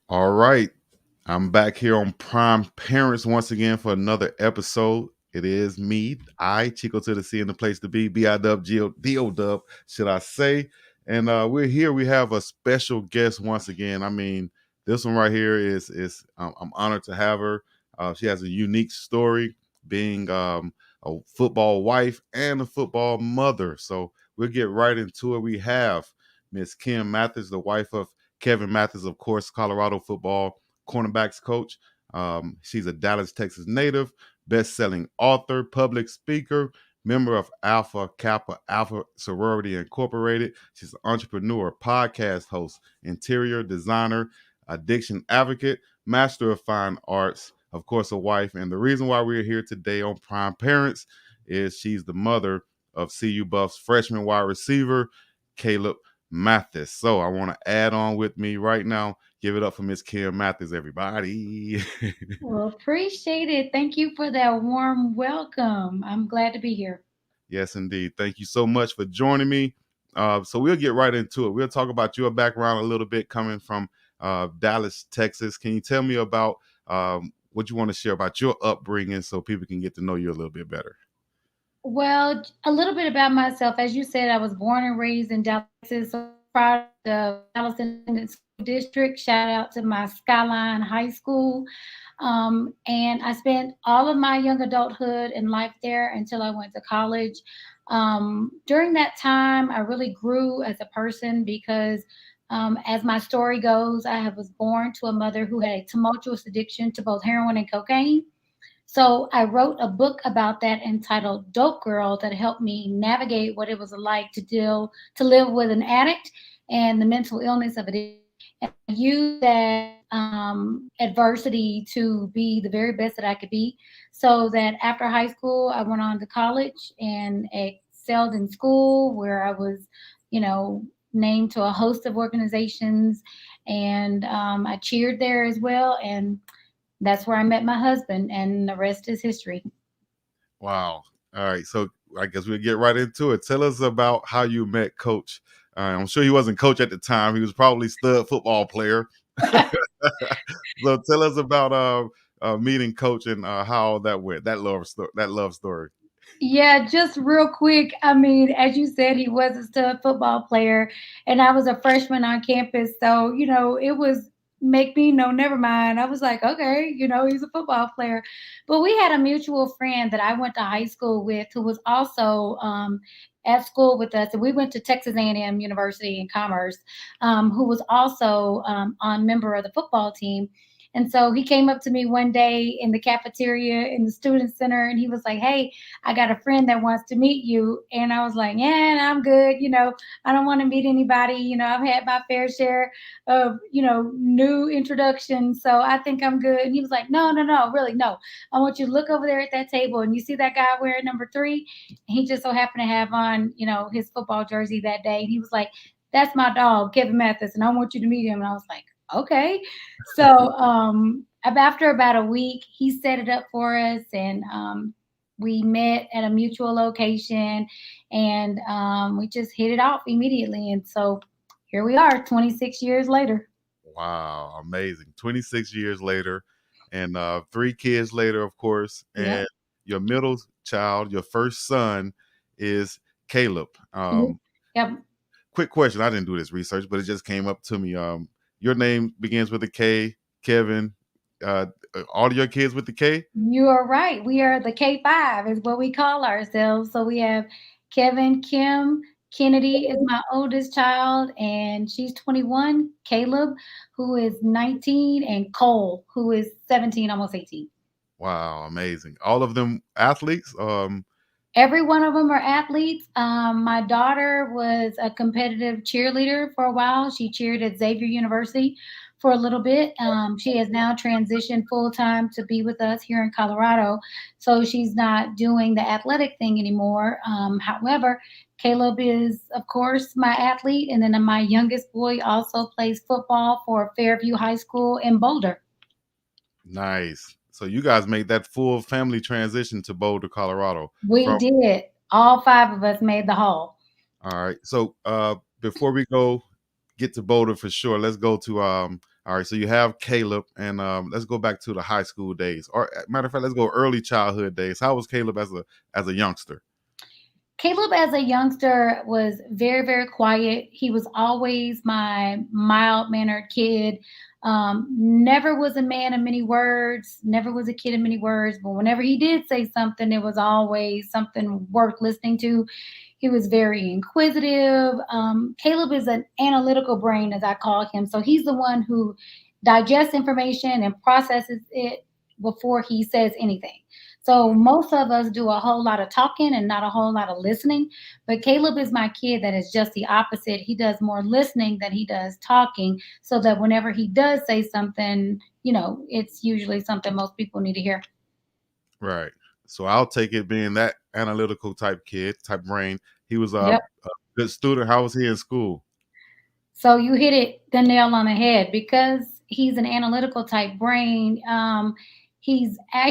All right. I'm back here on Prime Parents once again for another episode. It is me, Chico to the C, and the place to be, BIWGDOW, should I say. And we're here. We have a special guest once again. I mean, this one right here is I'm honored to have her. She has a unique story, being a football wife and a football mother. So we'll get right into it. We have Miss Kim Mathis, the wife of KEVIN MATHIS, of course, Colorado football cornerbacks coach. She's a Dallas, Texas native, best-selling author, public speaker, member of Alpha Kappa Alpha Sorority Incorporated. She's an entrepreneur, podcast host, interior designer, addiction advocate, master of fine arts, of course, a wife. And the reason why we're here today on Prime Parents is she's the mother of CU Buffs freshman wide receiver, Kaleb Mathis. So I want to add on with me right now. Give it up for Miss Kim Mathis, everybody. Well, appreciate it. Thank you for that warm welcome. I'm glad to be here. Yes, indeed. Thank you so much for joining me. So we'll get right into it. We'll talk about your background a little bit, coming from Dallas, Texas. Can you tell me about what you want to share about your upbringing so people can get to know you a little bit better? Well, a little bit about myself. As you said, I was born and raised in Dallas, Texas, so proud of the Dallas Independent School District. Shout out to my Skyline High School. And I spent all of my young adulthood and life there until I went to college. During that time, I really grew as a person because, as my story goes, was born to a mother who had a tumultuous addiction to both heroin and cocaine. So I wrote a book about that entitled Dope Girl that helped me navigate what it was like to live with an addict and the mental illness of it. And I used that adversity to be the very best that I could be. So that after high school, I went on to college and excelled in school where I was, you know, named to a host of organizations. And I cheered there as well. And that's where I met my husband, and the rest is history. Wow. All right. So I guess we'll get right into it. Tell us about how you met Coach. I'm sure he wasn't coach at the time. He was probably stud football player. So tell us about meeting Coach and how that went. That love story. Yeah, just real quick. I mean, as you said, he was a stud football player, and I was a freshman on campus. So, it was make me no, never mind. I was like, okay, he's a football player. But we had a mutual friend that I went to high school with who was also at school with us. And we went to Texas A&M University in Commerce, who was also on member of the football team. And so he came up to me one day in the cafeteria in the student center and he was like, hey, I got a friend that wants to meet you. And I was like, yeah, I'm good. I don't want to meet anybody. I've had my fair share of, new introductions. So I think I'm good. And he was like, no, no, no, really, no. I want you to look over there at that table and you see that guy wearing number 3. He just so happened to have on, his football jersey that day. And he was like, that's my dog, KEVIN Mathis, and I want you to meet him. And I was like, okay. So after about a week, he set it up for us, and we met at a mutual location, and we just hit it off immediately. And so here we are, 26 years later. Wow, amazing. 26 years later and 3 kids later, of course. Yep. And your middle child, your first son, is Kaleb. Yep. Quick question. I didn't do this research, but it just came up to me. Your name begins with a K, Kevin. Uh, all of your kids with the K? You are right. We are the K5 is what we call ourselves. So we have Kevin, Kim, Kennedy is my oldest child, and she's 21. Kaleb, who is 19, and Cole, who is 17, almost 18. Wow, amazing. All of them athletes? Every one of them are athletes. My daughter was a competitive cheerleader for a while. She cheered at Xavier University for a little bit. She has now transitioned full time to be with us here in Colorado. So she's not doing the athletic thing anymore. However, Caleb is, of course, my athlete. And then my youngest boy also plays football for Fairview High School in Boulder. Nice. So you guys made that full family transition to Boulder, Colorado. We From did. All 5 of us made the haul. All right. So before we go get to Boulder for sure, let's go to all right, so you have Caleb, and let's go back to the high school days. Or matter of fact, let's go early childhood days. How was Caleb as a youngster? Caleb, as a youngster, was very, very quiet. He was always my mild mannered kid. Never was a man of many words, never was a kid of many words. But whenever he did say something, it was always something worth listening to. He was very inquisitive. Caleb is an analytical brain, as I call him. So he's the one who digests information and processes it before he says anything. So most of us do a whole lot of talking and not a whole lot of listening. But Caleb is my kid that is just the opposite. He does more listening than he does talking, so that whenever he does say something, it's usually something most people need to hear. Right. So I'll take it being that analytical type kid, type brain. He was Yep. a good student. How was he in school? So you hit it the nail on the head because he's an analytical type brain. He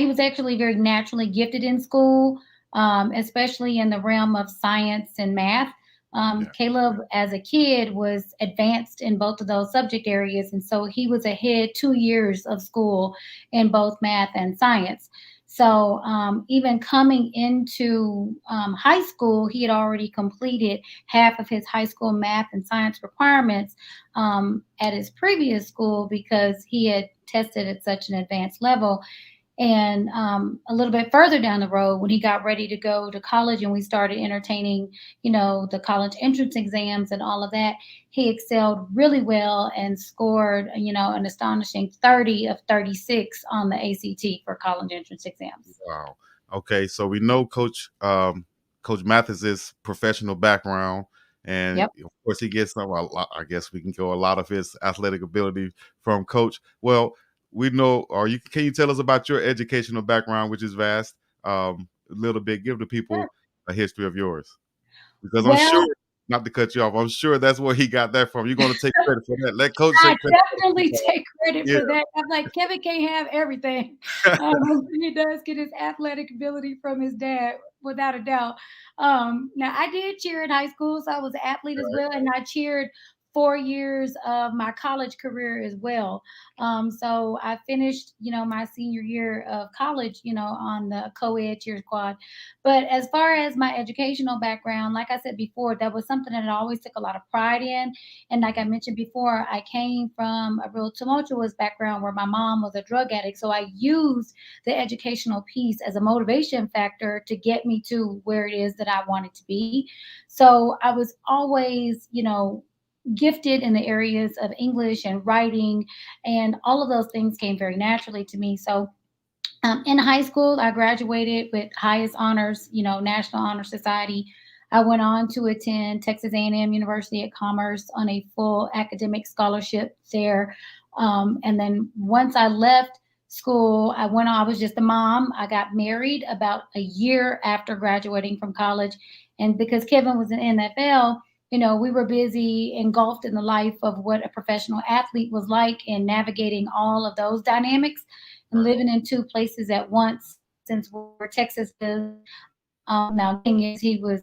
was actually very naturally gifted in school, especially in the realm of science and math. Yeah. Caleb, as a kid, was advanced in both of those subject areas, and so he was ahead 2 years of school in both math and science. So even coming into high school, he had already completed half of his high school math and science requirements at his previous school because he had tested at such an advanced level. And a little bit further down the road, when he got ready to go to college and we started entertaining, the college entrance exams and all of that, he excelled really well and scored, an astonishing 30 of 36 on the ACT for college entrance exams. Wow. Okay, so we know Coach Mathis's professional background, and Yep. of course he gets some. I guess we can go a lot of his athletic ability from Coach. Well, we know, or can you tell us about your educational background, which is vast, a little bit? Give the Sure. people a history of yours, because I'm Well, sure, not to cut you off, I'm sure that's where he got that from. You're going to take credit for that. Let Coach I take credit. definitely take credit Yeah. for that. I'm like, Kevin can't have everything. He does get his athletic ability from his dad, without a doubt. Now, I did cheer in high school, so I was an athlete as well, and I cheered 4 years of my college career as well. So I finished, my senior year of college, on the co-ed cheer squad. But as far as my educational background, like I said before, that was something that I always took a lot of pride in. And like I mentioned before, I came from a real tumultuous background where my mom was a drug addict. So I used the educational piece as a motivation factor to get me to where it is that I wanted to be. So I was always, gifted in the areas of English and writing, and all of those things came very naturally to me. So in high school, I graduated with highest honors, National Honor Society. I went on to attend Texas A&M University at Commerce on a full academic scholarship there. And then once I left school, I went on, I was just a mom. I got married about a year after graduating from college. And because Kevin was in NFL, we were busy engulfed in the life of what a professional athlete was like and navigating all of those dynamics and Right. living in two places at once since where Texas is. Now, the thing is, he was,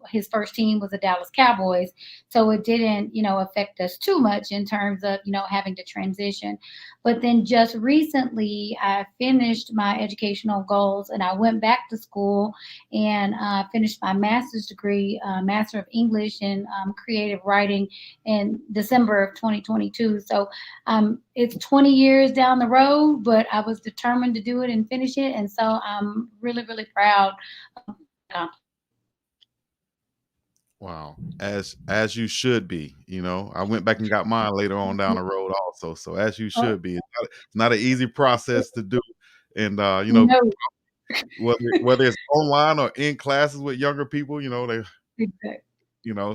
his first team was the Dallas Cowboys. So it didn't, affect us too much in terms of, having to transition. But then just recently, I finished my educational goals and I went back to school and finished my master's degree, Master of English and Creative Writing in December of 2022. So it's 20 years down the road, but I was determined to do it and finish it. And so I'm really, really proud. Wow, as you should be. I went back and got mine later on down the road also. So as you Oh, should be. It's not an easy process to do, and no, whether it's online or in classes with younger people, they, exactly.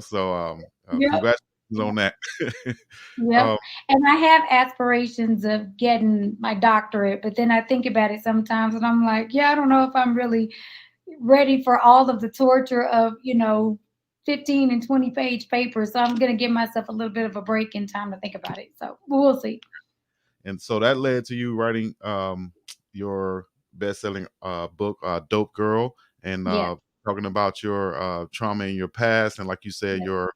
So Yep, congratulations on that. yep. um, And I have aspirations of getting my doctorate, but then I think about it sometimes and I'm like, yeah, I don't know if I'm really ready for all of the torture of, 15 and 20-page papers. So I'm going to give myself a little bit of a break in time to think about it. So we'll see. and so that led to you writing your best-selling book, Dope Girl, and Yeah. talking about your trauma in your past, and like you said, Yeah. your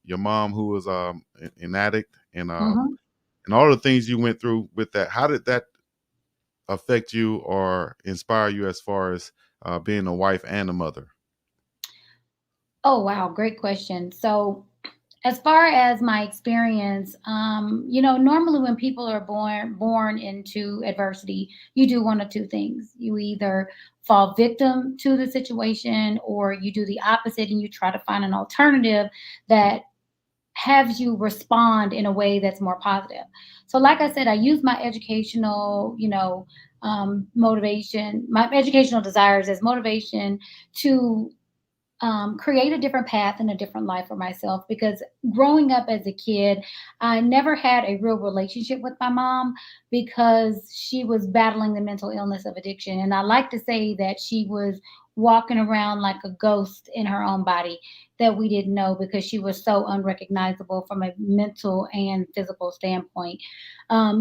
your mom who was an addict, Mhm. and all the things you went through with that. How did that affect you or inspire you as far as being a wife and a mother? Oh, wow, great question. So, as far as my experience, normally when people are born into adversity, you do one of two things. You either fall victim to the situation, or you do the opposite and you try to find an alternative that has you respond in a way that's more positive. So, like I said, I use my educational, motivation, my educational desires as motivation to create a different path and a different life for myself, because growing up as a kid, I never had a real relationship with my mom because she was battling the mental illness of addiction. And I like to say that she was walking around like a ghost in her own body that we didn't know, because she was so unrecognizable from a mental and physical standpoint.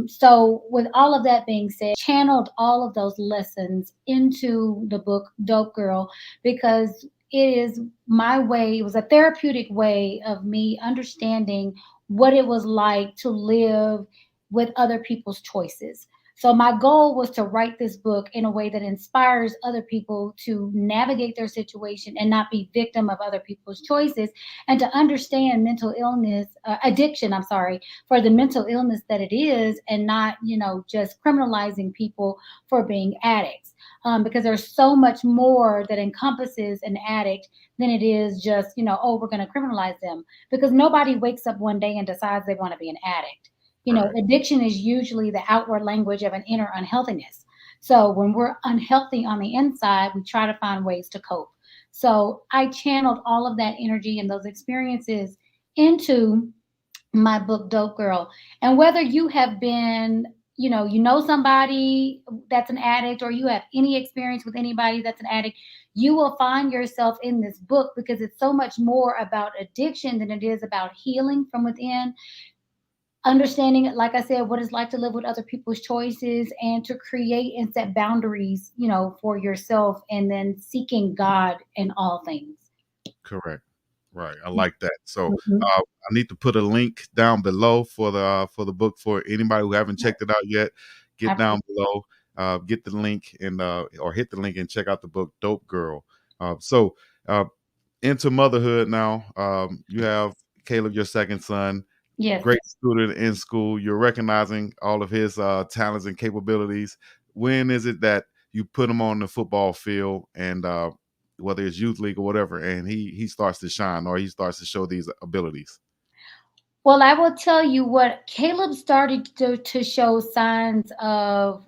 So, with all of that being said, channeled all of those lessons into the book Dope Girl, because it is my way, it was a therapeutic way of me understanding what it was like to live with other people's choices. So my goal was to write this book in a way that inspires other people to navigate their situation and not be victim of other people's choices, and to understand mental illness, addiction, I'm sorry, for the mental illness that it is, and not, just criminalizing people for being addicts, because there's so much more that encompasses an addict than it is just, oh, we're going to criminalize them, because nobody wakes up one day and decides they want to be an addict. Right. Addiction is usually the outward language of an inner unhealthiness. So when we're unhealthy on the inside, we try to find ways to cope. So I channeled all of that energy and those experiences into my book Dope Girl. And whether you have been, somebody that's an addict, or you have any experience with anybody that's an addict, you will find yourself in this book, because it's so much more about addiction than it is about healing from within. Understanding, like I said, what it's like to live with other people's choices, and to create and set boundaries, for yourself, and then seeking God in all things. Correct. Right. I like that. So Mhm. I need to put a link down below for the book for anybody who haven't checked it out yet. Get down Absolutely. below, get the link and or hit the link and check out the book Dope Girl. So uh, into motherhood now. You have Caleb, your second son, Yes. great student in school. You're recognizing all of his talents and capabilities. When is it that you put him on the football field and whether it's youth league or whatever, and he starts to shine or he starts to show these abilities? Well, I will tell you what, Caleb started to show signs of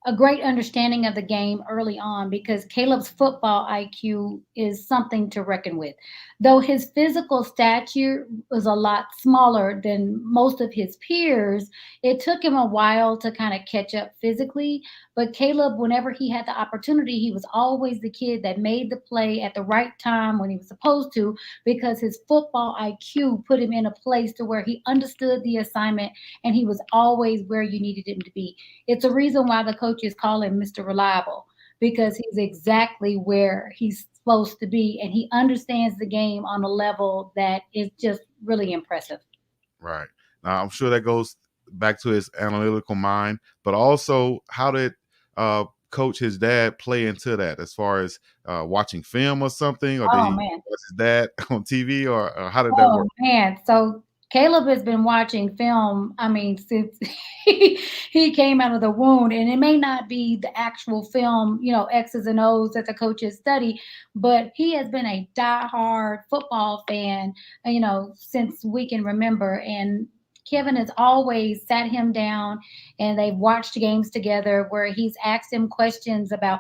a great understanding of the game early on, because Caleb's football IQ is something to reckon with. Though his physical stature was a lot smaller than most of his peers, it took him a while to kind of catch up physically. But Caleb, whenever he had the opportunity, he was always the kid that made the play at the right time when he was supposed to, because his football IQ put him in a place to where he understood the assignment, and he was always where you needed him to be. It's a reason why the coaches call him Mr. Reliable, because he's exactly where he's supposed to be, and he understands the game on a level that is just really impressive. Right. Now, I'm sure that goes back to his analytical mind, but also how did coach his dad play into that as far as watching film or something, or did Oh he man. watch his dad on TV, or how did that Oh work? man. So Caleb has been watching film, I mean, since he came out of the womb. And it may not be the actual film, X's and O's that the coaches study, but he has been a diehard football fan, since we can remember. And Kevin has always sat him down, and they've watched games together where he's asked him questions about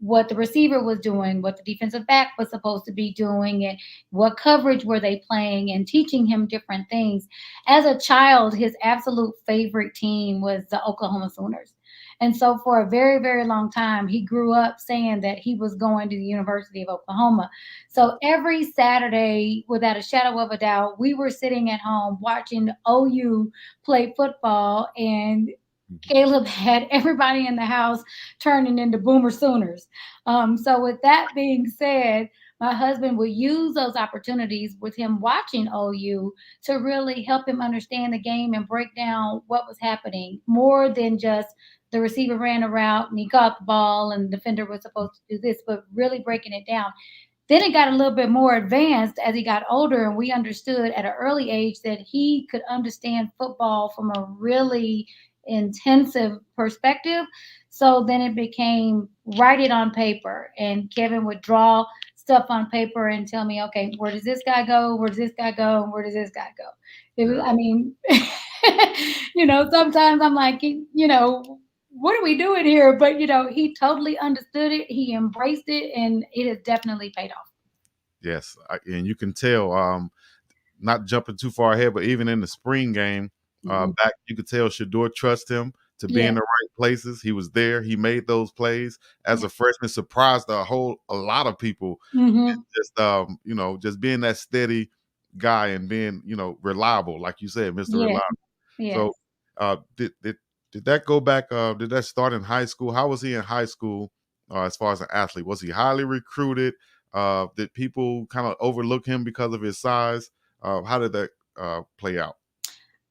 what the receiver was doing, what the defensive back was supposed to be doing, and what coverage were they playing, and teaching him different things. As a child, his absolute favorite team was the Oklahoma Sooners. And so for a very, very long time, he grew up saying that he was going to the University of Oklahoma. So every Saturday, without a shadow of a doubt, we were sitting at home watching OU play football, and Mhm. Caleb had everybody in the house turning into Boomer Sooners. So, with that being said, my husband would use those opportunities with him watching OU to really help him understand the game and break down what was happening more than just the receiver ran a route and he caught the ball and the defender was supposed to do this, but really breaking it down. Then it got a little bit more advanced as he got older, and we understood at an early age that he could understand football from a really intensive perspective. So then it became write it on paper, and Kevin would draw stuff on paper and tell me, okay, where does this guy go? Where does this guy go? And where does this guy go? It was, Yeah. I mean, sometimes I'm like, what are we doing here? But he totally understood it. He embraced it, and it has definitely paid off. Yes, and you can tell. Not jumping too far ahead, but even in the spring game, Mhm. back you could tell Shador trust him to be in Yes. the right places. He was there. He made those plays as Yeah. a freshman, surprised a lot of people. Mhm. Just just being that steady guy and being reliable, like you said, Mister Yes. Reliable. So, Yes. did that go back? Did that start in high school? How was he in high school? As far as an athlete, was he highly recruited? Did people kind of overlook him because of his size? How did that play out?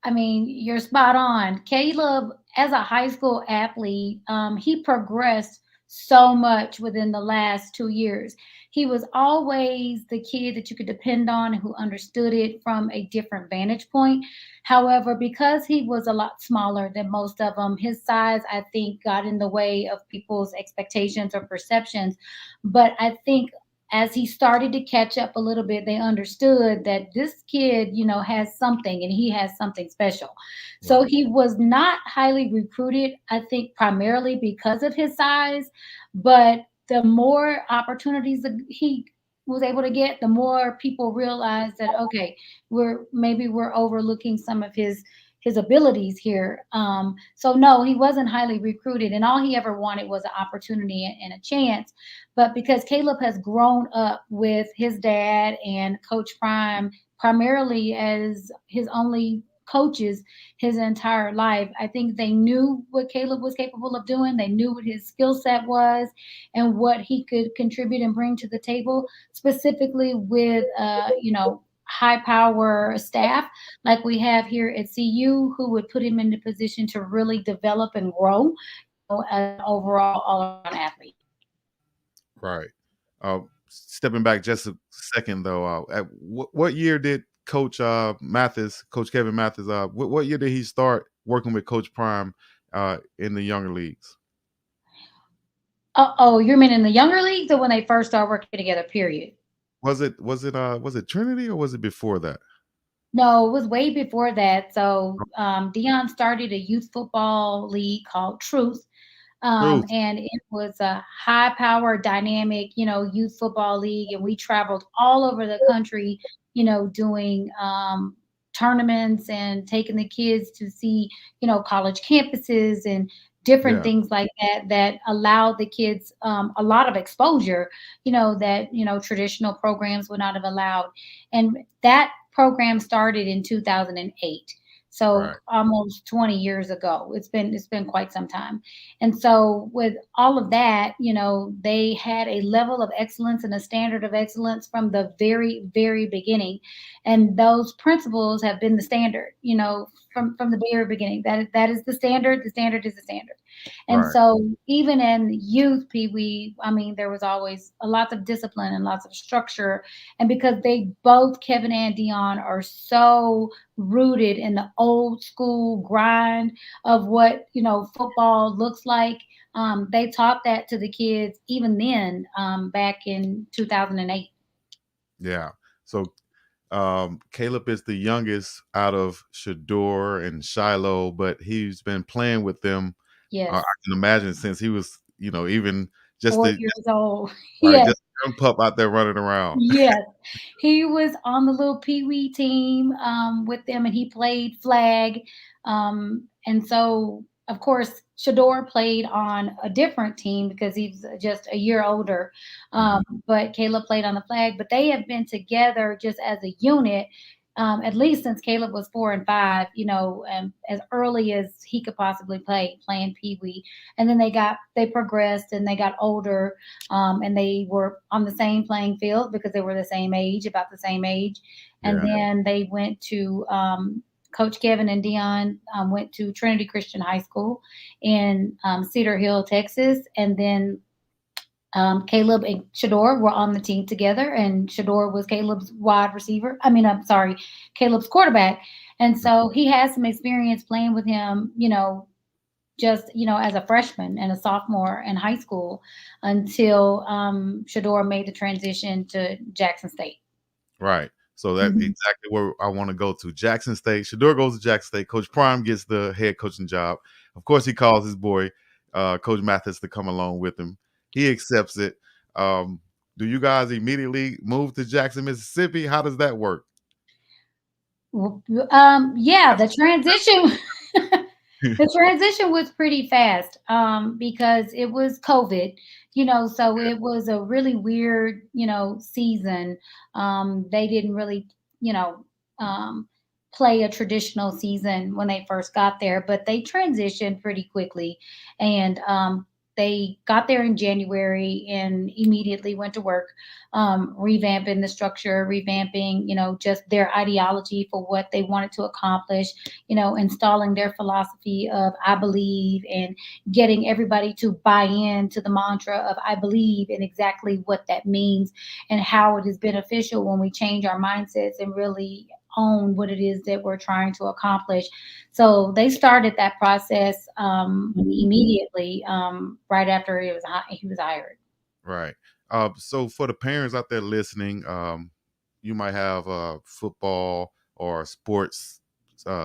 I mean, you're spot on. Caleb, as a high school athlete, he progressed so much within the last 2 years. He was always the kid that you could depend on who understood it from a different vantage point. However, because he was a lot smaller than most of them, his size, I think, got in the way of people's expectations or perceptions. But I think as he started to catch up a little bit, they understood that this kid, has something and he has something special. So Right, he was not highly recruited, I think, primarily because of his size. But the more opportunities that he was able to get, the more people realized that okay, we're overlooking some of his abilities here. So no, he wasn't highly recruited, and all he ever wanted was an opportunity and a chance. But because Caleb has grown up with his dad and Coach Prime primarily as his only coaches his entire life, I think they knew what Caleb was capable of doing. They knew what his skill set was and what he could contribute and bring to the table, specifically with, high power staff like we have here at CU, who would put him in the position to really develop and grow, as an overall all around athlete. right. Stepping back just a second, though, at what year did Coach Mathis, Coach Kevin Mathis, what year did he start working with Coach Prime in the younger leagues? Oh, you're meaning the younger leagues or when they first started working together, period? Was it Trinity or was it before that? No, it was way before that. So, Deion started a youth football league called Truth, Truth. and it was a high power dynamic, youth football league, and we traveled all over the country, doing tournaments and taking the kids to see, college campuses and different Yeah. things like that that allowed the kids a lot of exposure, that traditional programs would not have allowed. And that program started in 2008, so Right. almost 20 years ago. It's been quite some time. And so, with all of that, they had a level of excellence and a standard of excellence from the very, very beginning. And those principles have been the standard, from the very beginning. That is the standard. The standard is the standard. And Right. so, even in youth Pee Wee, I mean, there was always a lot of discipline and lots of structure. And because they both, Kevin and Dion, are so rooted in the old school grind of what football looks like. They taught that to the kids even then, back in 2008. Yeah. So Caleb is the youngest out of Shador and Shiloh, but he's been playing with them. I Yes, can imagine since he was, even just 4 years old. right, Yes. just a young pup out there running around. Yes, he was on the little Pee Wee team, with them, and he played flag. And so, of course, Shador played on a different team because he's just a year older. Mhm. But Caleb played on the flag. But they have been together just as a unit, at least since Caleb was 4 and 5, as early as he could possibly play, playing Pee Wee. And then they progressed and they got older, and they were on the same playing field because they were the same age, about the same age. And Yeah. then they went to, Coach Kevin and Deion went to Trinity Christian High School in Cedar Hill, Texas. And then Caleb and Shador were on the team together, and Shador was Caleb's wide receiver. I mean, I'm sorry, Caleb's quarterback. And so he has some experience playing with him, just, as a freshman and a sophomore in high school until Shador made the transition to Jackson State. Right. So that's Mhm. exactly where I want to go to. Jackson State. Shador goes to Jackson State. Coach Prime gets the head coaching job. Of course, he calls his boy, Coach Mathis, to come along with him. He accepts it. Um, do you guys immediately move to Jackson, Mississippi? How does that work? Yeah, the transition. The transition was pretty fast, because it was COVID, so it was a really weird, season. They didn't really, you know, um, play a traditional season when they first got there, but they transitioned pretty quickly. And they got there in January and immediately went to work, revamping the structure, revamping, just their ideology for what they wanted to accomplish, installing their philosophy of I believe and getting everybody to buy in to the mantra of I believe and exactly what that means and how it is beneficial when we change our mindsets and really own what it is that we're trying to accomplish. So they started that process immediately, right after he was hired. Right. So for the parents out there listening, you might have a football or sports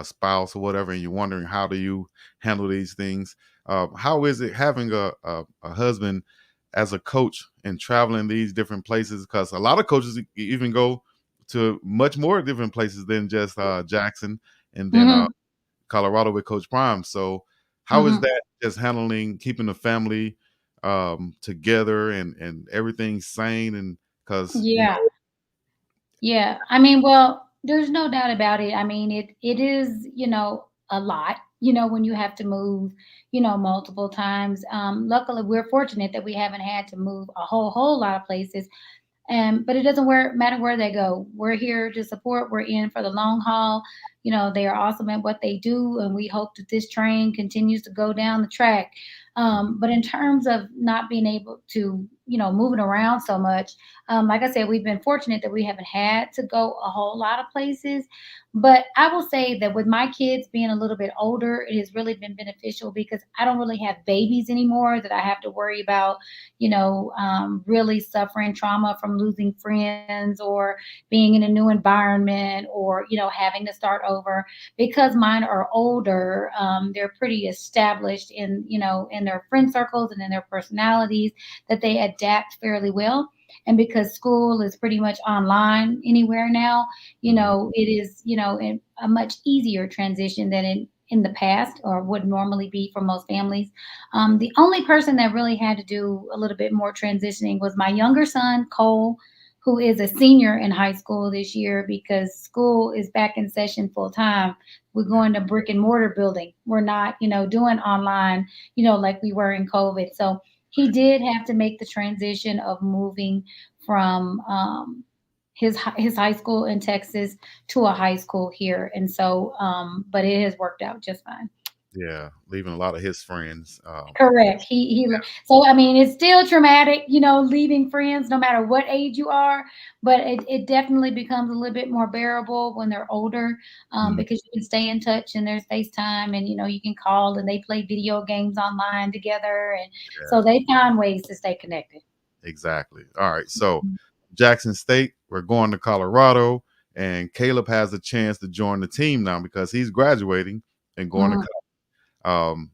spouse or whatever, and you're wondering how do you handle these things. How is it having a husband as a coach and traveling these different places? Because a lot of coaches even go to much more different places than just Jackson and then Hmm. Colorado with Coach Prime. So how is Hmm. that just handling keeping the family together and everything sane? And because Yeah. Yeah, I mean, well, there's no doubt about it. I mean, it is, a lot, when you have to move, multiple times. Luckily, we're fortunate that we haven't had to move a whole lot of places. But it doesn't matter where they go. We're here to support. We're in for the long haul. They are awesome at what they do, and we hope that this train continues to go down the track. But in terms of not being able to, moving around so much, like I said, we've been fortunate that we haven't had to go a whole lot of places. But I will say that with my kids being a little bit older, it has really been beneficial because I don't really have babies anymore that I have to worry about, really suffering trauma from losing friends or being in a new environment or, having to start over. Because mine are older, they're pretty established in their friend circles and in their personalities that they adapt fairly well. And because school is pretty much online anywhere now, Mhm. it is, a much easier transition than in the past or would normally be for most families. The only person that really had to do a little bit more transitioning was my younger son, Cole, who is a senior in high school this year because school is back in session full time. We're Yeah. going to brick and mortar building. We're not, doing online, like we were in COVID. So he did have to make the transition of moving from his high school in Texas to a high school here. And so, but it has worked out just fine. Yeah, leaving a lot of his friends. Correct. So I mean, it's still traumatic, leaving friends no matter what age you are, but it definitely becomes a little bit more bearable when they're older, Mhm. because you can stay in touch and there's FaceTime and you can call and they play video games online together and Yeah, so they find ways to stay connected. exactly. All right, so Jackson State, we're going to Colorado, and Caleb has a chance to join the team now because he's graduating and going to Mhm. college. Um,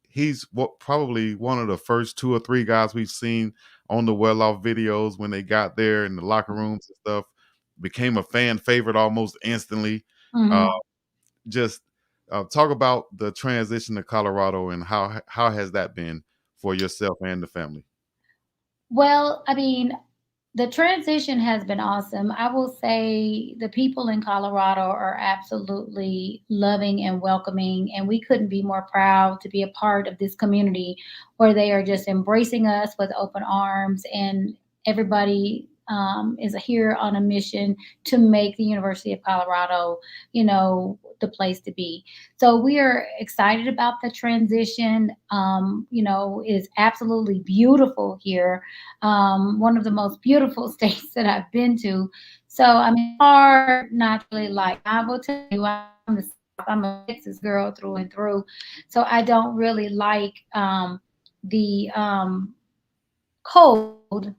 he's probably one of the first two or three guys we've seen on the well off videos when they got there in the locker rooms and stuff. Became a fan favorite almost instantly. Uh, Mhm. just talk about the transition to Colorado and how has that been for yourself and the family? Well, I mean, The transition has been awesome. I will say the people in Colorado are absolutely loving and welcoming, and we couldn't be more proud to be a part of this community where they are just embracing us with open arms, and everybody is here on a mission to make the University of Colorado, the place to be. So we are excited about the transition. It is absolutely beautiful here, one of the most beautiful states that I've been to. So I mean, hard not to really like. I will tell you, I'm from the South. I'm a Texas girl through and through, so I don't really like the cold.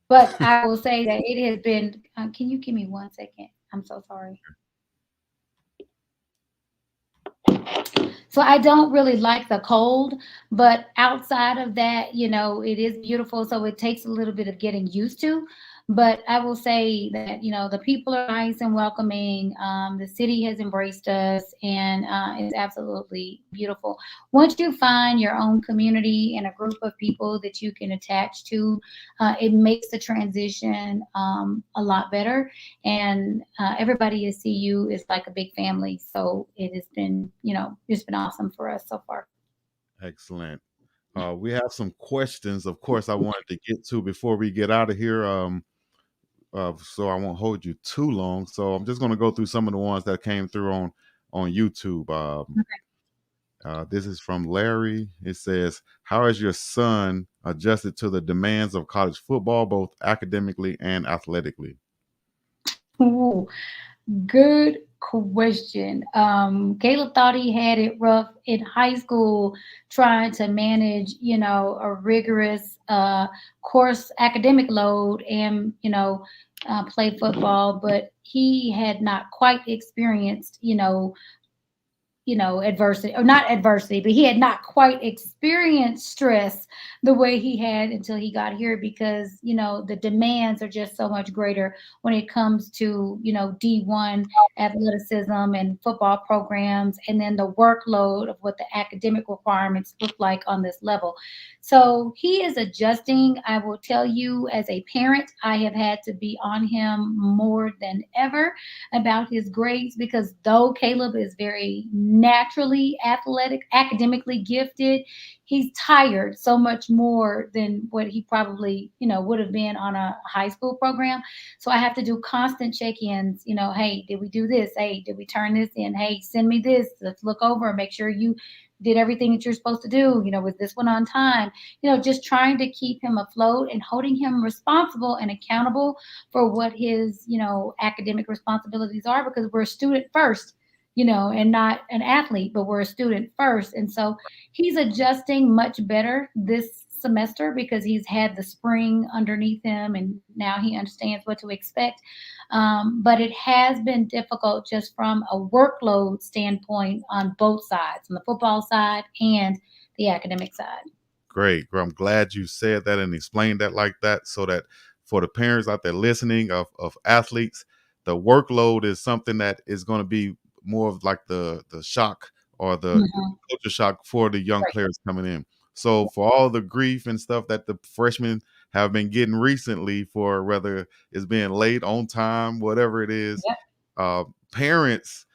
But I will say that it has been. Can you give me 1 second? I'm so sorry. So I don't really like the cold, but outside of that, it is beautiful. So it takes a little bit of getting used to. But I will say that, the people are nice and welcoming. The city has embraced us, and it's absolutely beautiful. Once you find your own community and a group of people that you can attach to, it makes the transition a lot better. And everybody at CU is like a big family. So it has been, it's been awesome for us so far. Excellent. We have some questions, of course, I wanted to get to before we get out of here. So I won't hold you too long. So I'm just going to go through some of the ones that came through on YouTube. This is from Larry. It says, "How has your son adjusted to the demands of college football, both academically and athletically?" Ooh, good question. Caleb thought he had it rough in high school trying to manage, a rigorous course academic load and, play football, but he had not quite experienced, adversity, or not adversity, but he had not quite experienced stress the way he had until he got here, because, the demands are just so much greater when it comes to, D1 athleticism and football programs, and then the workload of what the academic requirements look like on this level. So he is adjusting. I will tell you, as a parent, I have had to be on him more than ever about his grades, because though Caleb is very naturally athletic, academically gifted, he's tired so much more than what he probably, would have been on a high school program. So I have to do constant check-ins, hey, did we do this? Hey, did we turn this in? Hey, send me this. Let's look over and make sure you did everything that you're supposed to do. Was this one on time? Just trying to keep him afloat and holding him responsible and accountable for what his, academic responsibilities are, because we're a student first, and not an athlete, but we're a student first. And so he's adjusting much better this semester because he's had the spring underneath him and now he understands what to expect. But it has been difficult just from a workload standpoint on both sides, on the football side and the academic side. Great. I'm glad you said that and explained that like that, so that for the parents out there listening of athletes, the workload is something that is going to be more of like the shock or the Mhm. culture shock for the young Right. players coming in. So for all the grief and stuff that the freshmen have been getting recently, for whether it's being late, on time, whatever it is, Yep. uh, parents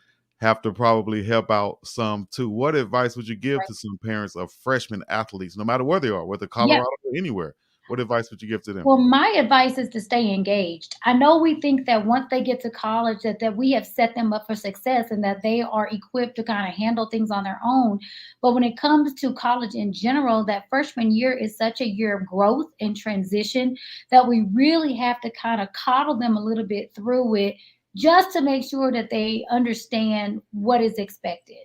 have to probably help out some too. What advice would you give Right. to some parents of freshman athletes, no matter where they are, whether Yep. Colorado or anywhere? What advice would you give to them? Well, my advice is to stay engaged. I know we think that once they get to college that we have set them up for success and that they are equipped to kind of handle things on their own. But when it comes to college in general, that freshman year is such a year of growth and transition that we really have to kind of coddle them a little bit through it, just to make sure that they understand what is expected.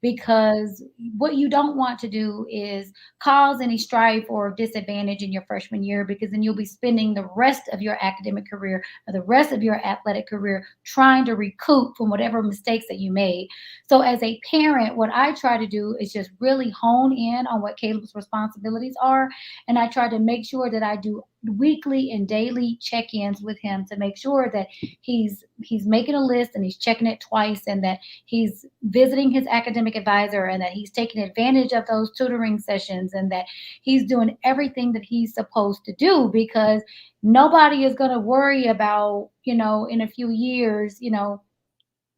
Because what you don't want to do is cause any strife or disadvantage in your freshman year, because then you'll be spending the rest of your academic career or the rest of your athletic career trying to recoup from whatever mistakes that you made. So as a parent, what I try to do is just really hone in on what Caleb's responsibilities are, and I try to make sure that I do weekly and daily check-ins with him to make sure that he's making a list and he's checking it twice, and that he's visiting his academic advisor, and that he's taking advantage of those tutoring sessions, and that he's doing everything that he's supposed to do, because nobody is going to worry about, in a few years,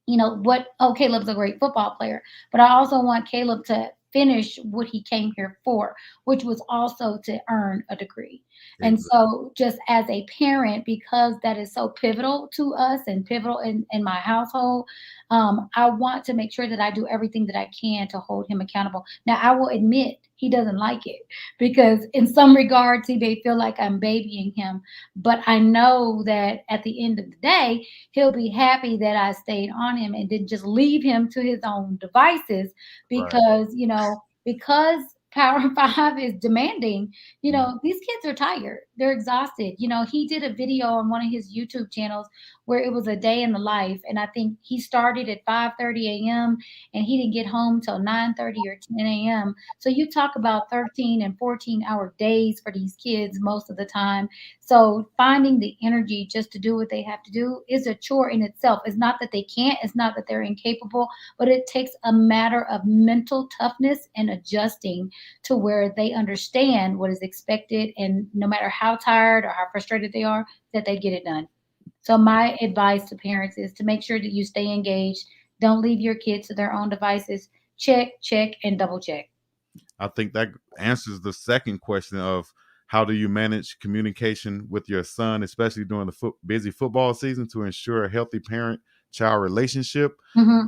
what, oh, Caleb's a great football player, but I also want Caleb to finish what he came here for, which was also to earn a degree. And Exactly. so, just as a parent, because that is so pivotal to us and pivotal in my household, I want to make sure that I do everything that I can to hold him accountable. Now, I will admit he doesn't like it, because in some regards he may feel like I'm babying him, but I know that at the end of the day, he'll be happy that I stayed on him and didn't just leave him to his own devices, Right. because, because Power 5 is demanding, Mhm. these kids are tired. They're exhausted. He did a video on one of his YouTube channels where it was a day in the life. And I think he started at 5:30 a.m. and he didn't get home till 9:30 or 10 a.m. So you talk about 13 and 14-hour days for these kids most of the time. So finding the energy just to do what they have to do is a chore in itself. It's not that they can't, it's not that they're incapable, but it takes a matter of mental toughness and adjusting to where they understand what is expected. And no matter how tired or how frustrated they are, that they get it done. So my advice to parents is to make sure that you stay engaged. Don't leave your kids to their own devices. Check, check, and double check. I think that answers the second question of how do you manage communication with your son, especially during the busy football season, to ensure a healthy parent-child relationship. Hmm.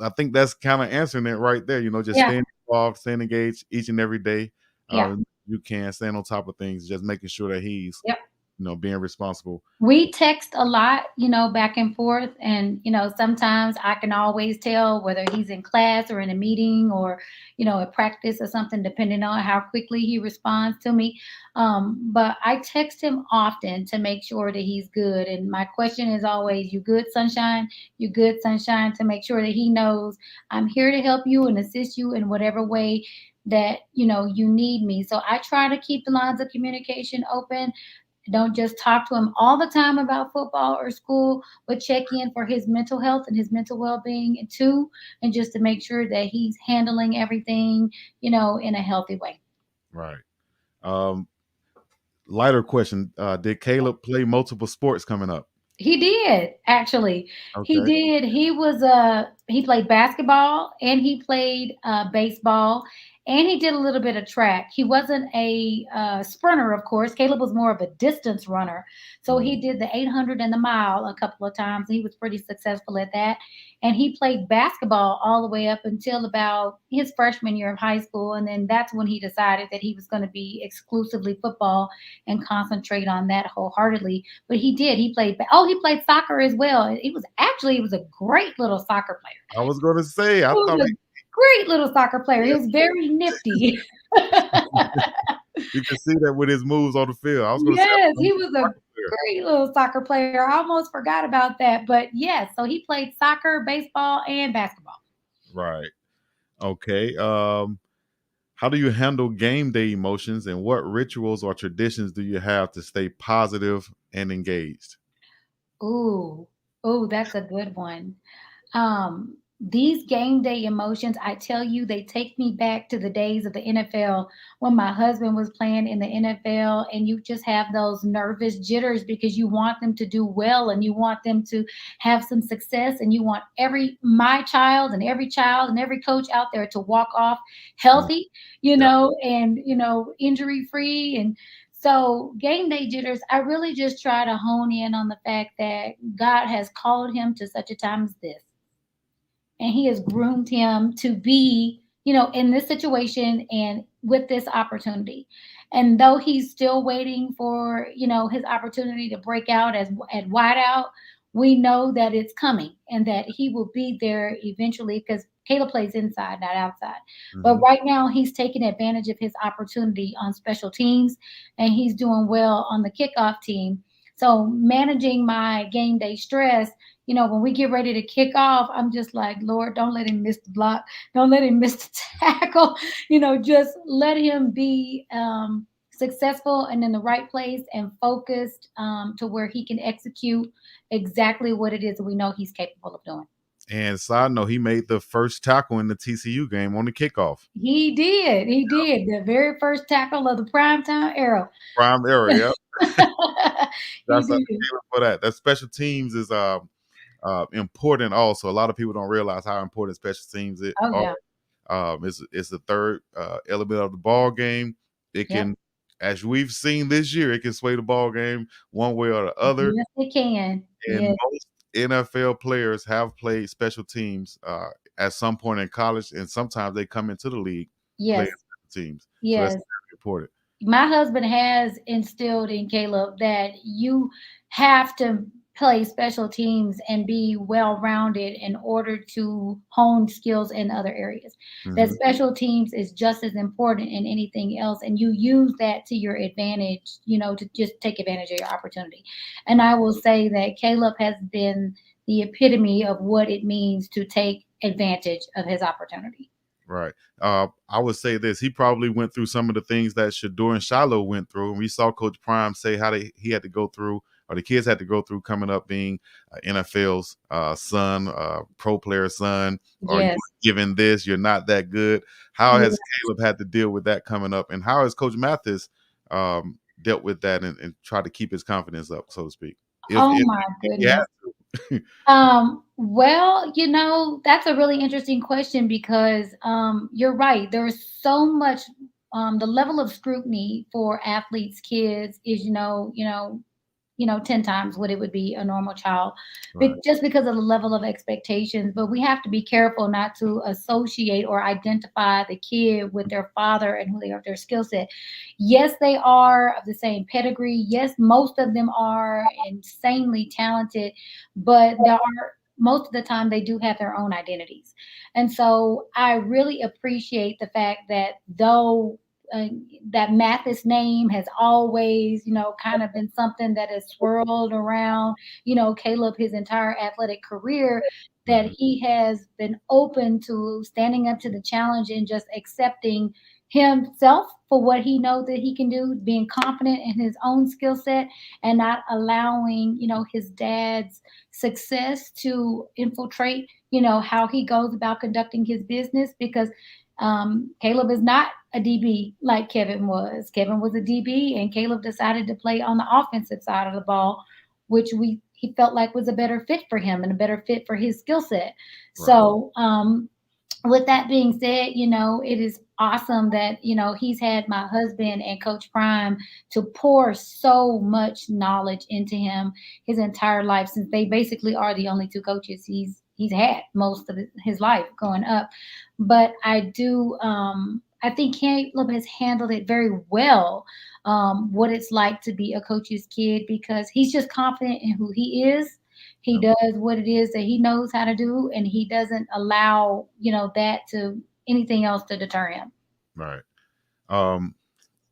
I think that's kind of answering it right there. Just Yeah, staying involved, staying engaged each and every day. yeah. You can stand on top of things, just making sure that he's, Yep. being responsible. We text a lot, back and forth. And, sometimes I can always tell whether he's in class or in a meeting or, at practice or something, depending on how quickly he responds to me. But I text him often to make sure that he's good. And my question is always, you good, sunshine? You good, sunshine? To make sure that he knows I'm here to help you and assist you in whatever way that, you need me. So I try to keep the lines of communication open. Don't just talk to him all the time about football or school, but check in for his mental health and his mental well-being too, and just to make sure that he's handling everything, in a healthy way. Right. Um, Lighter question: did Caleb play multiple sports coming up? He did, actually. He Okay. did. He played basketball, and he played baseball, and he did a little bit of track. He wasn't a sprinter, of course. Caleb was more of a distance runner. So Mm. he did the 800 and the mile a couple of times. He was pretty successful at that. And he played basketball all the way up until about his freshman year of high school. And then that's when he decided that he was going to be exclusively football and concentrate on that wholeheartedly. But he did. He played soccer as well. He was a great little soccer player. I was going to say, I He was thought a great little soccer player. He yeah, was very nifty. you can see that with his moves on the field. I was going to say, I Yes, thought he he was was a a soccer player. great little soccer player. I almost forgot about that. But yes, so he played soccer, baseball, and basketball. Right. Okay. How do you handle game day emotions, and what rituals or traditions do you have to stay positive and engaged? Ooh, ooh, that's a good one. These game day emotions, I tell you, they take me back to the days of the NFL when my husband was playing in the NFL, and you just have those nervous jitters because you want them to do well and you want them to have some success, and you want my child and every coach out there to walk off Mm. healthy, Yep. and injury free. And so, game day jitters, I really just try to hone in on the fact that God has called him to such a time as this. And he has groomed him to be, in this situation and with this opportunity. And though he's still waiting for, his opportunity to break out as at wideout, we know that it's coming and that he will be there eventually, because Caleb plays inside, not outside. But Hmm. right now, he's taking advantage of his opportunity on special teams, and he's doing well on the kickoff team. So managing my game day stress, when we get ready to kick off, I'm just like, Lord, don't let him miss the block. Don't let him miss the tackle. Just let him be successful and in the right place and focused to where he can execute exactly what it is that we know he's capable of doing. And side note, he made the first tackle in the TCU game on the kickoff. He did. He did. The very first tackle of the primetime era. Prime era, yeah. He That's did. for that. That special teams is important also. A lot of people don't realize how important special teams Oh, are. yeah. It's the third element of the ball game. It Yep. can, as we've seen this year, it can sway the ball game one way or the other. Yes, it can. And Yes. most NFL players have played special teams at some point in college, and sometimes they come into the league playing Yes. special teams. So that's Yes. very important. My husband has instilled in Caleb that you have to play special teams and be well rounded in order to hone skills in other areas. That Hmm. special teams is just as important in anything else, and you use that to your advantage, to just take advantage of your opportunity. And I will say that Caleb has been the epitome of what it means to take advantage of his opportunity. Right. I would say this. He probably went through some of the things that Shador and Shiloh went through. And we saw Coach Prime say how he had to go through, or the kids had to go through coming up being NFL's son, pro player son, or you Yes. given this, you're not that good. How Yes. has Caleb had to deal with that coming up? And how has Coach Mathis dealt with that and tried to keep his confidence up, so to speak? Oh If my he had goodness. to. Well, that's a really interesting question because you're right. There's so much the level of scrutiny for athletes, kids is, 10 times what it would be a normal child, Right. just because of the level of expectations. But we have to be careful not to associate or identify the kid with their father and who they are, their skill set. Yes, they are of the same pedigree. Yes, most of them are insanely talented, but there are most of the time they do have their own identities. And so I really appreciate the fact that though uh, that Mathis name has always, kind of been something that has swirled around, Caleb his entire athletic career, that Mhm. he has been open to standing up to the challenge and just accepting himself for what he knows that he can do, being confident in his own skill set and not allowing, his dad's success to infiltrate, how he goes about conducting his business because Caleb is not a DB like Kevin was. Kevin was a DB, and Caleb decided to play on the offensive side of the ball, which he felt like was a better fit for him and a better fit for his skill set. Right. So, with that being said, it is awesome that, he's had my husband and Coach Prime to pour so much knowledge into him his entire life since they basically are the only two coaches he's had most of his life growing up. But I think Caleb has handled it very well. What it's like to be a coach's kid because he's just confident in who he is. He does what it is that he knows how to do, and he doesn't allow, that to anything else to deter him. Right. Um,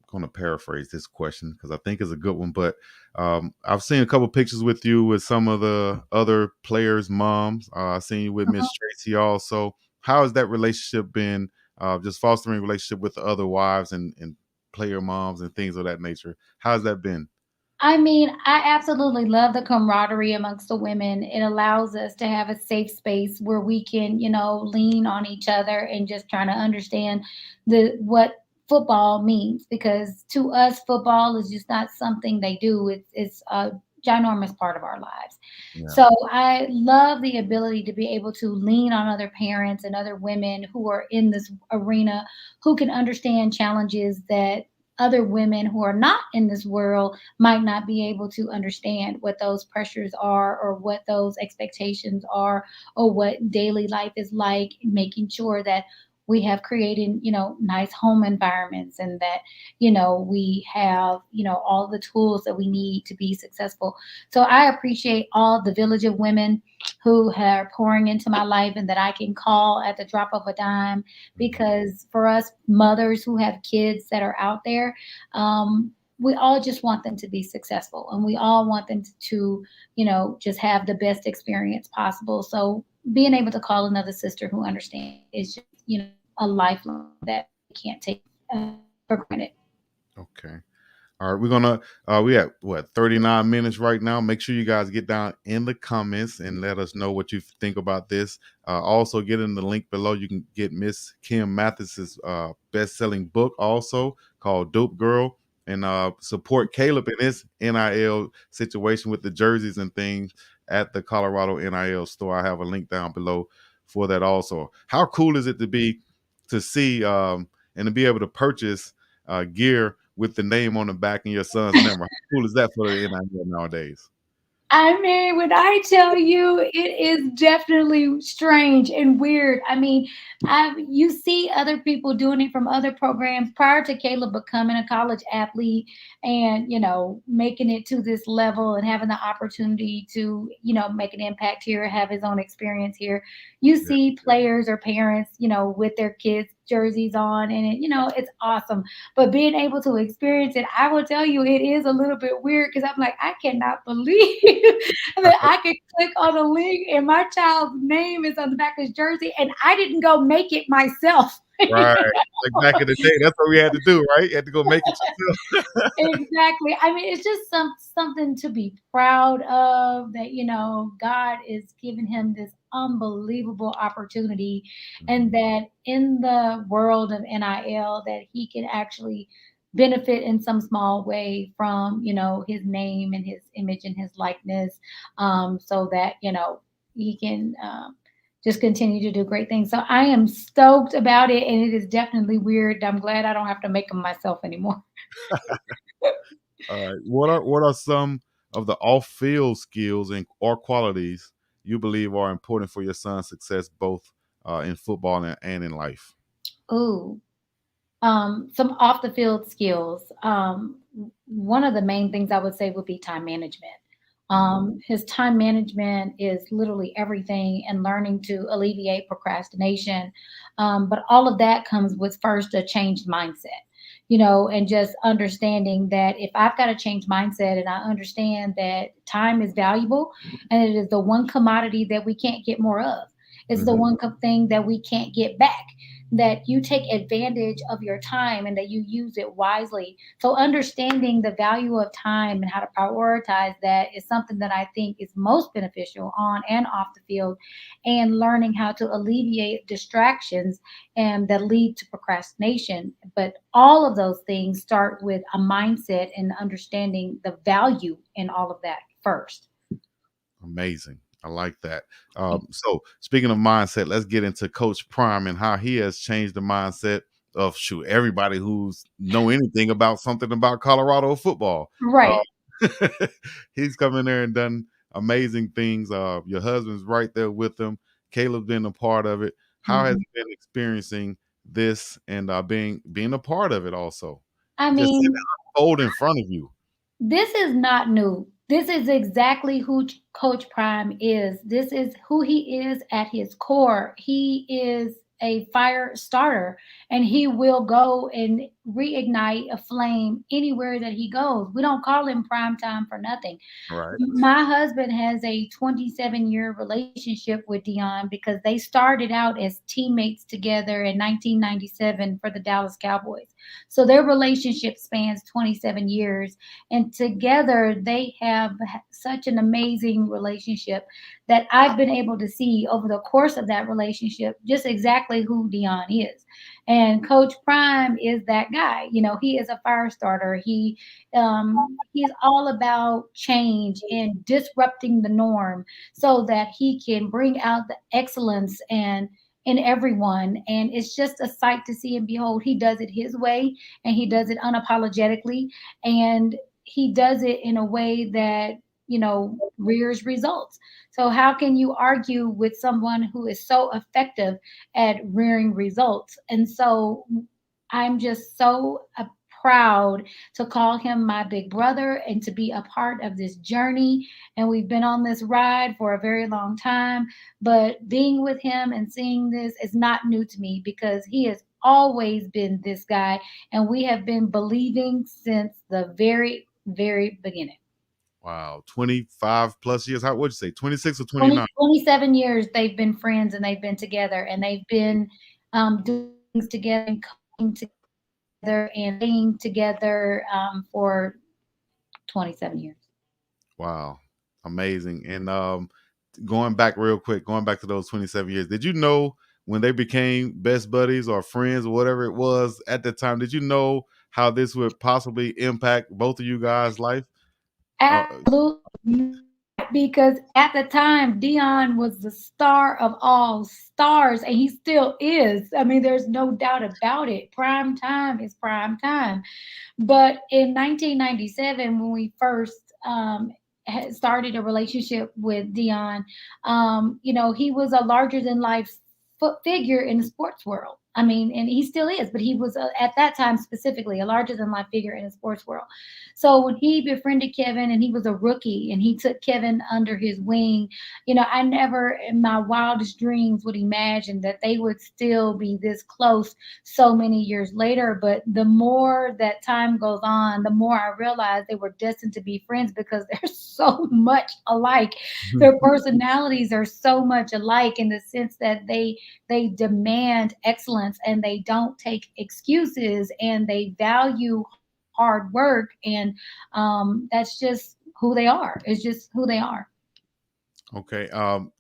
going to paraphrase this question because I think it's a good one. But I've seen a couple pictures with you with some of the other players' moms. I've seen you with Miss Tracy also. How has that relationship been? Just fostering relationship with the other wives and player moms and things of that nature. How's that been? I mean, I absolutely love the camaraderie amongst the women. It allows us to have a safe space where we can, lean on each other and just trying to understand the what football means because to us football is just not something they do. It's a ginormous part of our lives. Yeah. So I love the ability to be able to lean on other parents and other women who are in this arena who can understand challenges that other women who are not in this world might not be able to understand what those pressures are or what those expectations are or what daily life is like, making sure that we have created, nice home environments and that, we have, all the tools that we need to be successful. So I appreciate all the village of women who are pouring into my life and that I can call at the drop of a dime Mhm. because for us mothers who have kids that are out there, we all just want them to be successful and we all want them to, just have the best experience possible. So being able to call another sister who understands is just, a lifeline that we can't take for granted. Okay. All right, we're gonna we at what 39 minutes right now. Make sure you guys get down in the comments and let us know what you think about this. Also, get in the link below. You can get Miss Kim Mathis's best-selling book, also called Dope Girl, and support Caleb in his NIL situation with the jerseys and things at the Colorado NIL store. I have a link down below for that. Also, how cool is it to see and to be able to purchase gear with the name on the back and your son's number? How cool is that for the NIL nowadays? I mean, when I tell you, it is definitely strange and weird. I mean, you see other people doing it from other programs prior to Caleb becoming a college athlete and, making it to this level and having the opportunity to, make an impact here, have his own experience here. You Yeah, see players or parents, with their kids' jerseys on, and it's awesome. But being able to experience it, I will tell you, it is a little bit weird because I'm like, I cannot believe that I can click on a link and my child's name is on the back of his jersey, and I didn't go make it myself. right. Like back in the day, that's what we had to do, right? You had to go make it yourself. Exactly. I mean, it's just something to be proud of that, God is giving him this unbelievable opportunity, and Mhm. that in the world of NIL that he can actually benefit in some small way from, his name and his image and his likeness, so that, he can just continue to do great things. So I am stoked about it, and it is definitely weird. I'm glad I don't have to make them myself anymore. All right. What are some of the off-field skills and or qualities you believe are important for your son's success, both in football and in life? Ooh, some off the field skills. One of the main things I would say would be time management. Mhm. His time management is literally everything, and learning to alleviate procrastination. But all of that comes with first a changed mindset, and just understanding that if I've got a changed mindset and I understand that time is valuable and it is the one commodity that we can't get more of, it's the Mhm. one thing that we can't get back, that you take advantage of your time and that you use it wisely. So understanding the value of time and how to prioritize that is something that I think is most beneficial on and off the field, and learning how to alleviate distractions and that lead to procrastination. But all of those things start with a mindset and understanding the value in all of that first. Amazing. I like that. So speaking of mindset, let's get into Coach Prime and how he has changed the mindset of shoot everybody who's know anything about something about Colorado football. Right. Uh, he's come in there and done amazing things. Your husband's right there with him. Caleb's been a part of it. How has Mhm. he been experiencing this and being a part of it also? I Just seeing mean, it unfold in front of you. this is not new. This is exactly who Coach Prime is. This is who he is at his core. He is a fire starter, and he will go and reignite a flame anywhere that he goes. We don't call him prime time for nothing. Right. My husband has a 27-year relationship with Deion because they started out as teammates together in 1997 for the Dallas Cowboys. So their relationship spans 27 years, and together they have such an amazing relationship that I've been able to see over the course of that relationship just exactly who Deion is. And Coach Prime is that guy. He is a fire starter. He's all about change and disrupting the norm so that he can bring out the excellence and in everyone. And it's just a sight to see and behold. He does it his way, and he does it unapologetically, and he does it in a way that rears results. So how can you argue with someone who is so effective at rearing results? And so I'm just so proud to call him my big brother and to be a part of this journey. And we've been on this ride for a very long time. But being with him and seeing this is not new to me because he has always been this guy. And we have been believing since the very, very beginning. Wow, 25 plus years. How would you say 26 or 29? 27 years they've been friends and they've been together and they've been doing things together and coaching together. and staying together for 27 years. Wow. Amazing. And going back real quick, going back to those 27 years, did you know when they became best buddies or friends or whatever it was at the time, did you know how this would possibly impact both of you guys' life? Uh, Absolutely not, because at the time Deion was the star of all stars, and he still is. I mean, there's no doubt about it. Prime time is prime time. But in 1997, when we first had started a relationship with Dion, he was a larger than life figure in the sports world. I mean, and he still is, but he was at that time specifically a larger than life figure in the sports world. So when he befriended Kevin and he was a rookie and he took Kevin under his wing, I never in my wildest dreams would imagine that they would still be this close so many years later. But the more that time goes on, the more I realize they were destined to be friends because they're so much alike. Their personalities are so much alike in the sense that they demand excellence and they don't take excuses and they value hard work, and that's just who they are. It's just who they are. okay.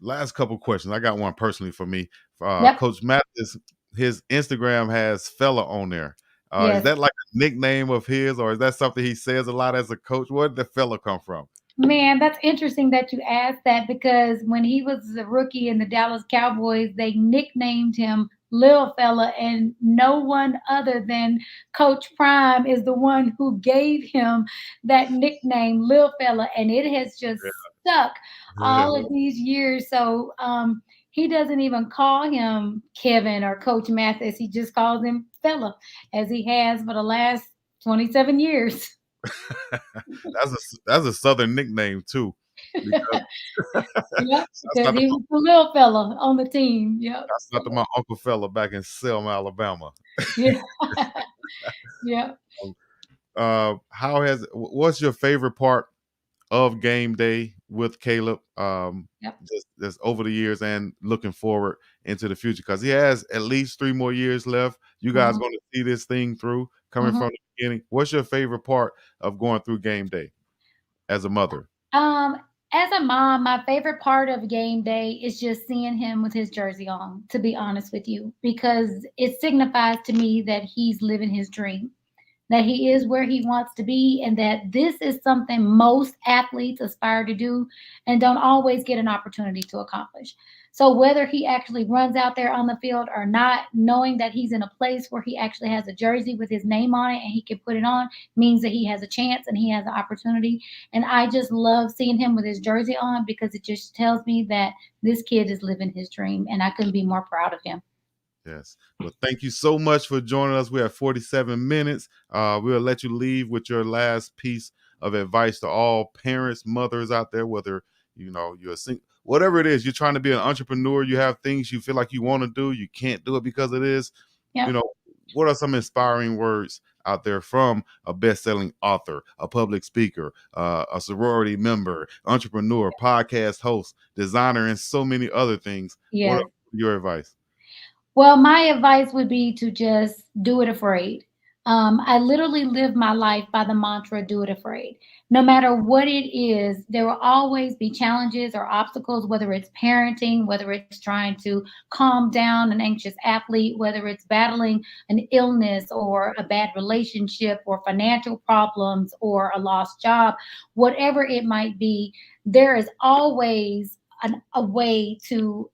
Last couple questions. I got one personally for me. Yep. Coach Mathis, his Instagram has fella on there. Is Yes. that like a nickname of his, or is that something he says a lot as a coach? Where did the fella come from? Man, that's interesting that you asked that because when he was a rookie in the Dallas Cowboys, they nicknamed him Lil Fella, and no one other than Coach Prime is the one who gave him that nickname, Lil Fella, and it has just stuck Yeah. all of these years. So he doesn't even call him Kevin or Coach Mathis; he just calls him Fella, as he has for the last 27 years. That's a southern nickname too, because Yep, that's because not the he was the little fella on the team. Yep. that's not the my uncle fella back in Selma, Alabama. Yeah. Yep. How has what's your favorite part of game day with Caleb? Yep. Just over the years and looking forward into the future because he has at least 3 more years left. You guys Mhm. going to see this thing through coming Mhm. from the beginning. What's your favorite part of going through game day as a mother? Um, as a mom, my favorite part of game day is just seeing him with his jersey on, to be honest with you, because it signifies to me that he's living his dream, that he is where he wants to be, and that this is something most athletes aspire to do and don't always get an opportunity to accomplish. So, whether he actually runs out there on the field or not, knowing that he's in a place where he actually has a jersey with his name on it and he can put it on means that he has a chance and he has an opportunity. And I just love seeing him with his jersey on because it just tells me that this kid is living his dream, and I couldn't be more proud of him. Yes. Well, thank you so much for joining us. We have 47 minutes. We'll let you leave with your last piece of advice to all parents, mothers out there, whether you're a whatever it is, you're trying to be an entrepreneur, you have things you feel like you want to do, you can't do it because it is, you Yep. know, what are some inspiring words out there from a best-selling author, a public speaker, a sorority member, entrepreneur, podcast host, designer, and so many other things? What are Yes. your advice? Well, my advice would be to just do it afraid. I literally live my life by the mantra do it afraid. No matter what it is, there will always be challenges or obstacles, whether it's parenting, whether it's trying to calm down an anxious athlete, whether it's battling an illness or a bad relationship or financial problems or a lost job, whatever it might be, there is always a way to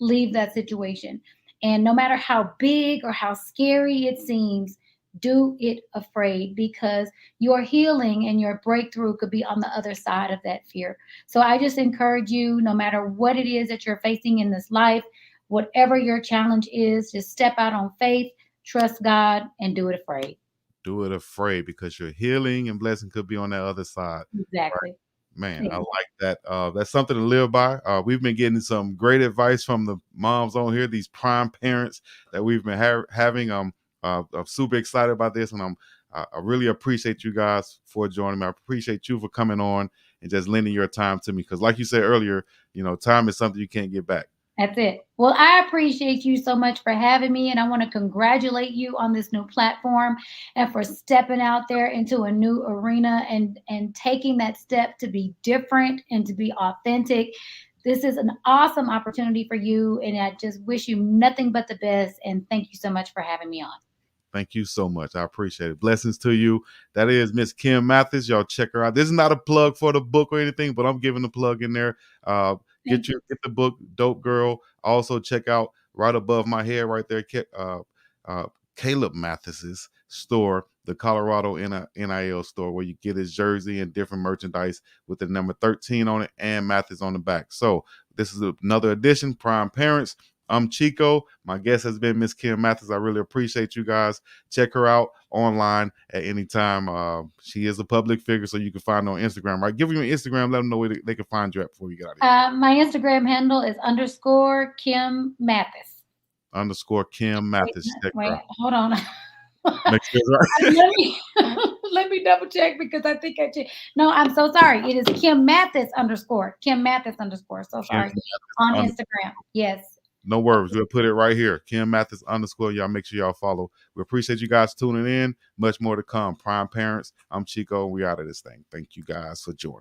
leave that situation. And no matter how big or how scary it seems, do it afraid because your healing and your breakthrough could be on the other side of that fear. So I just encourage you, no matter what it is that you're facing in this life, whatever your challenge is, just step out on faith, trust God, and do it afraid. Do it afraid because your healing and blessing could be on that other side. Right. Exactly. Man, I Exactly. like that. That's something to live by. We've been getting some great advice from the moms on here, these prime parents that we've been having. I'm super excited about this, and I really appreciate you guys for joining me. I appreciate you for coming on and just lending your time to me because, like you said earlier, time is something you can't get back. That's it. Well, I appreciate you so much for having me, and I want to congratulate you on this new platform and for stepping out there into a new arena and taking that step to be different and to be authentic. This is an awesome opportunity for you, and I just wish you nothing but the best. And thank you so much for having me on. Thank you so much. I appreciate it. Blessings to you. That is Miss Kim Mathis. Y'all check her out. This is not a plug for the book or anything, but I'm giving the plug in there. Thank you. Get the book, Dope Girl. Also check out right above my head right there, uh, Kaleb Mathis's store, the Colorado NIL store, where you get his jersey and different merchandise with the number 13 on it and Mathis on the back. So this is another edition, Prime Parents. I'm Chico. My guest has been Miss Kim Mathis. I really appreciate you guys. Check her out online at any time. She is a public figure, so you can find her on Instagram. Right? Give them your Instagram. Let them know where they can find you at before you get out of here. My Instagram handle is underscore Kim Mathis. Underscore Kim Mathis. Check her Wait, out. hold on. Make sure it's right. let me let me double check because I think I changed. No, I'm so sorry. It is Kim Mathis underscore Kim Mathis underscore. So Kim sorry on Mathis. Instagram. Yes. No worries. We'll put it right here. Kim Mathis underscore. Y'all make sure y'all follow. We appreciate you guys tuning in. Much more to come. Prime Parents. I'm Chico. We out of this thing. Thank you guys for joining.